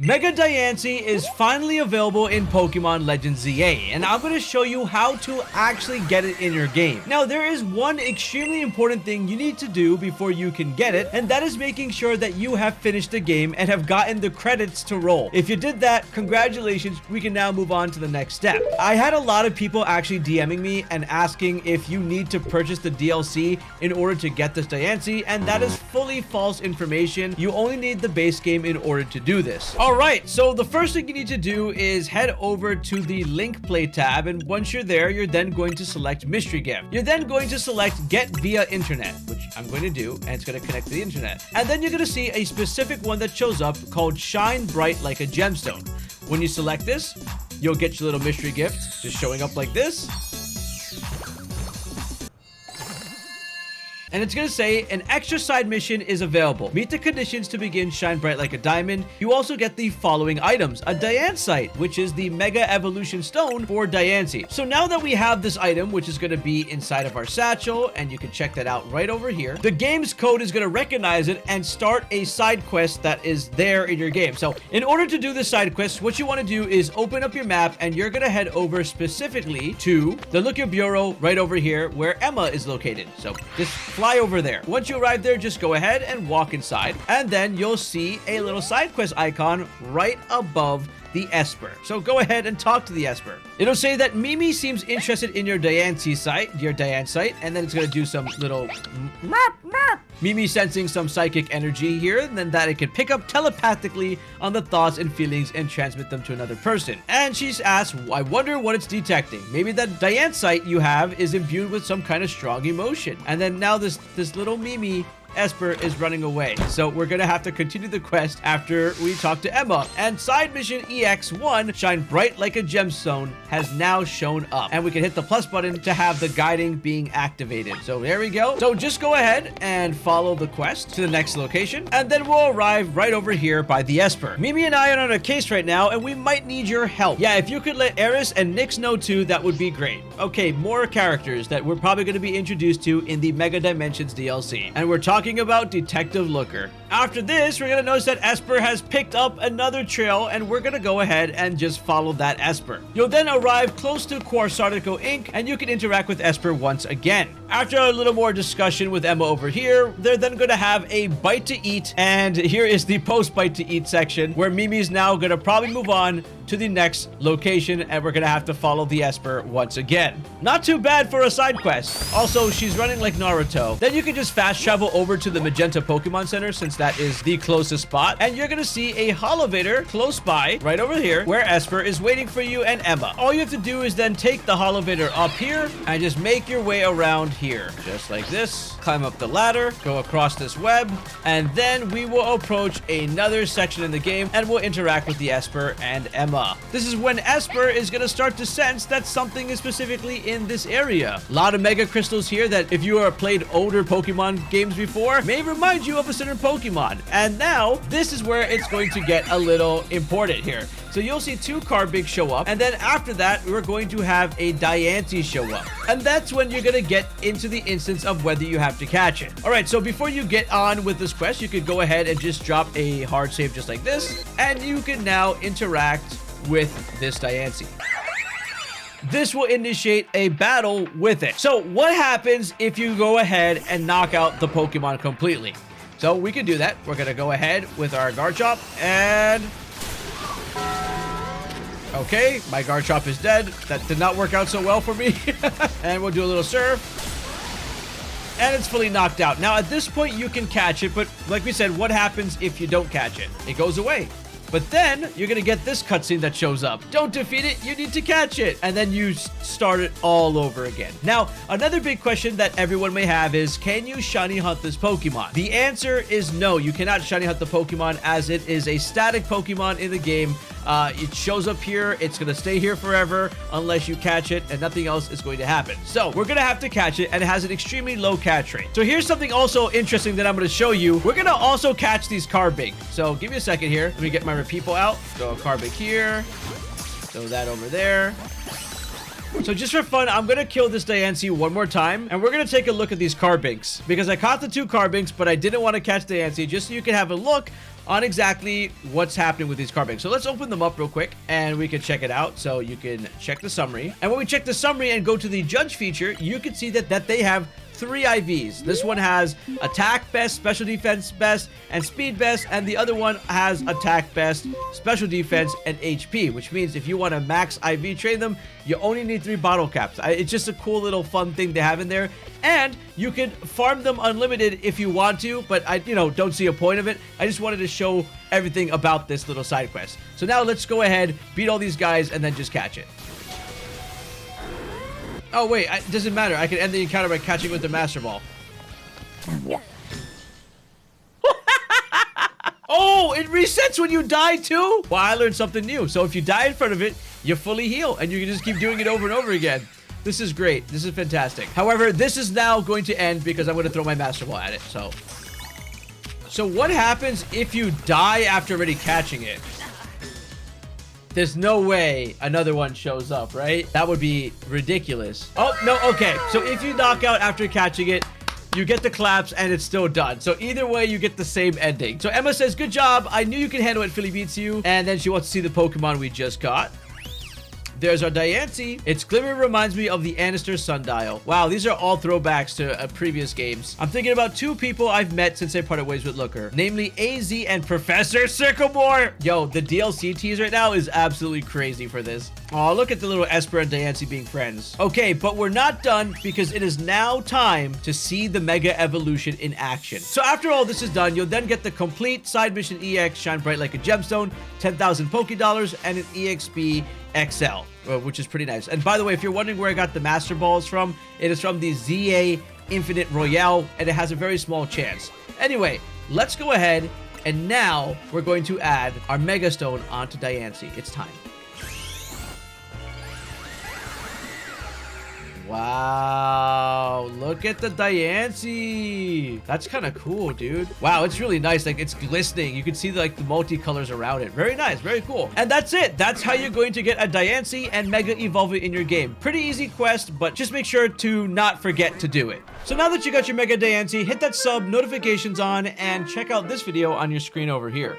Mega Diancie is finally available in Pokemon Legends ZA, and I'm going to show you how to actually get it in your game. Now, there is one extremely important thing you need to do before you can get it, and that is making sure that you have finished the game and have gotten the credits to roll. If you did that, congratulations, we can now move on to the next step. I had a lot of people actually DMing me and asking if you need to purchase the DLC in order to get this Diancie, and that is fully false information. You only need the base game in order to do this. Alright, so the first thing you need to do is head over to the link play tab, and once you're there, you're then going to select mystery gift. You're then going to select get via internet, which I'm going to do, and it's going to connect to the internet. And then you're going to see a specific one that shows up called shine bright like a gemstone. When you select this, you'll get your little mystery gift just showing up like this. And it's going to say an extra side mission is available. Meet the conditions to begin shine bright like a diamond. You also get the following items. A Diancite, which is the Mega Evolution Stone for Diancie. So now that we have this item, which is going to be inside of our satchel, and you can check that out right over here, the game's code is going to recognize it and start a side quest that is there in your game. So in order to do this side quest, what you want to do is open up your map, and you're going to head over specifically to the Looker Bureau right over here where Emma is located. So just fly over there. Once you arrive there, just go ahead and walk inside, and then you'll see a little side quest icon right above the Esper. So go ahead and talk to the Esper. It'll say that Mimi seems interested in your Diancite, and then it's going to do some little Mimi sensing some psychic energy here, and then that it can pick up telepathically on the thoughts and feelings and transmit them to another person. And she's asked, I wonder what it's detecting. Maybe that Diancite you have is imbued with some kind of strong emotion. And then now this little Mimi Esper is running away. So we're gonna have to continue the quest after we talk to Emma. And side mission EX1, shine bright like a gemstone, has now shown up. And we can hit the plus button to have the guiding being activated. So there we go. So just go ahead and follow the quest to the next location, and then we'll arrive right over here by the Esper. Mimi and I are on a case right now, and we might need your help. Yeah, if you could let Eris and Nyx know too, that would be great. Okay, more characters that we're probably going to be introduced to in the Mega Dimensions DLC. And we're talking about Detective Looker. After this, we're going to notice that Esper has picked up another trail, and we're going to go ahead and just follow that Esper. You'll then arrive close to Quartzartico Inc., and you can interact with Esper once again. After a little more discussion with Emma over here, they're then going to have a bite to eat, and here is the post-bite to eat section, where Mimi's now going to probably move on to the next location, and we're going to have to follow the Esper once again. Not too bad for a side quest. Also, she's running like Naruto. Then you can just fast travel over to the Magenta Pokemon Center, since that is the closest spot, and you're going to see a Holovator close by, right over here, where Esper is waiting for you and Emma. All you have to do is then take the Holovator up here, and just make your way around here, just like this. Climb up the ladder, go across this web, and then we will approach another section in the game, and we'll interact with the Esper and Emma. This is when Esper is going to start to sense that something is specifically in this area. A lot of Mega Crystals here that, if you have played older Pokemon games before, may remind you of a certain Pokemon. And now, this is where it's going to get a little important here. So you'll see two Carbig show up, and then after that, we're going to have a Diancie show up. And that's when you're going to get into the instance of whether you have to catch it. All right, so before you get on with this quest, you could go ahead and just drop a hard save just like this, and you can now interact with this Diancie. This will initiate a battle with it. So what happens if you go ahead and knock out the Pokemon completely? So we can do that. We're going to go ahead with our Garchomp, and okay, my Garchomp is dead. That did not work out so well for me. And we'll do a little Surf, and it's fully knocked out. Now at this point you can catch it, but like we said, what happens if you don't catch it? It goes away. But then you're gonna get this cutscene that shows up. Don't defeat it, you need to catch it. And then you start it all over again. Now, another big question that everyone may have is, can you shiny hunt this Pokemon? The answer is no, you cannot shiny hunt the Pokemon, as it is a static Pokemon in the game. It shows up here, it's gonna stay here forever unless you catch it, and nothing else is going to happen. So we're gonna have to catch it, and it has an extremely low catch rate. So here's something also interesting that I'm gonna show you. We're gonna also catch these Carbig. So give me a second here. Let me get my Repeeple out. Throw a Carbig here. Throw that over there. So just for fun, I'm gonna kill this Diancie one more time, and we're gonna take a look at these Carbigs, because I caught the two Carbigs, but I didn't want to catch Diancie, just so you can have a look on exactly what's happening with these card banks. So let's open them up real quick and we can check it out. So you can check the summary. And when we check the summary and go to the judge feature, you can see that they have 3 IVs. This one has attack best, special defense best, and speed best, and the other one has attack best, special defense, and HP, which means if you want to max IV train them, you only need 3 bottle caps. It's just a cool little fun thing to have in there, and you can farm them unlimited if you want to, but I, don't see a point of it. I just wanted to show everything about this little side quest. So now let's go ahead, beat all these guys, and then just catch it. Oh, wait, it doesn't matter. I can end the encounter by catching with the Master Ball. Oh, it resets when you die, too? Well, I learned something new. So if you die in front of it, you fully heal, and you can just keep doing it over and over again. This is great. This is fantastic. However, this is now going to end because I'm going to throw my Master Ball at it, so... So what happens if you die after already catching it? There's no way another one shows up, right? That would be ridiculous. Oh, no, okay. So if you knock out after catching it, you get the claps and it's still done. So either way, you get the same ending. So Emma says, good job. I knew you could handle it, Philly beats you. And then she wants to see the Pokemon we just got. There's our Diancie. Its glimmer reminds me of the Annister Sundial. Wow, these are all throwbacks to previous games. I'm thinking about 2 people I've met since I parted ways with Looker, namely AZ and Professor Sycamore. Yo, the DLC tease right now is absolutely crazy for this. Oh, look at the little Esper and Diancie being friends. Okay, but we're not done because it is now time to see the Mega Evolution in action. So after all this is done, you'll then get the complete side mission EX Shine Bright Like a Gemstone, 10,000 Pokédollars, and an EXP XL, which is pretty nice. And by the way, if you're wondering where I got the Master Balls from, it is from the ZA Infinite Royale, and it has a very small chance. Anyway, let's go ahead, and now we're going to add our Mega Stone onto Diancie. It's time. Wow, look at the Diancie. That's kind of cool, dude. Wow, it's really nice. Like, it's glistening. You can see like the multicolors around it. Very nice, very cool. And that's it. That's how you're going to get a Diancie and Mega Evolve it in your game. Pretty easy quest, but just make sure to not forget to do it. So now that you got your Mega Diancie, hit that sub, notifications on, and check out this video on your screen over here.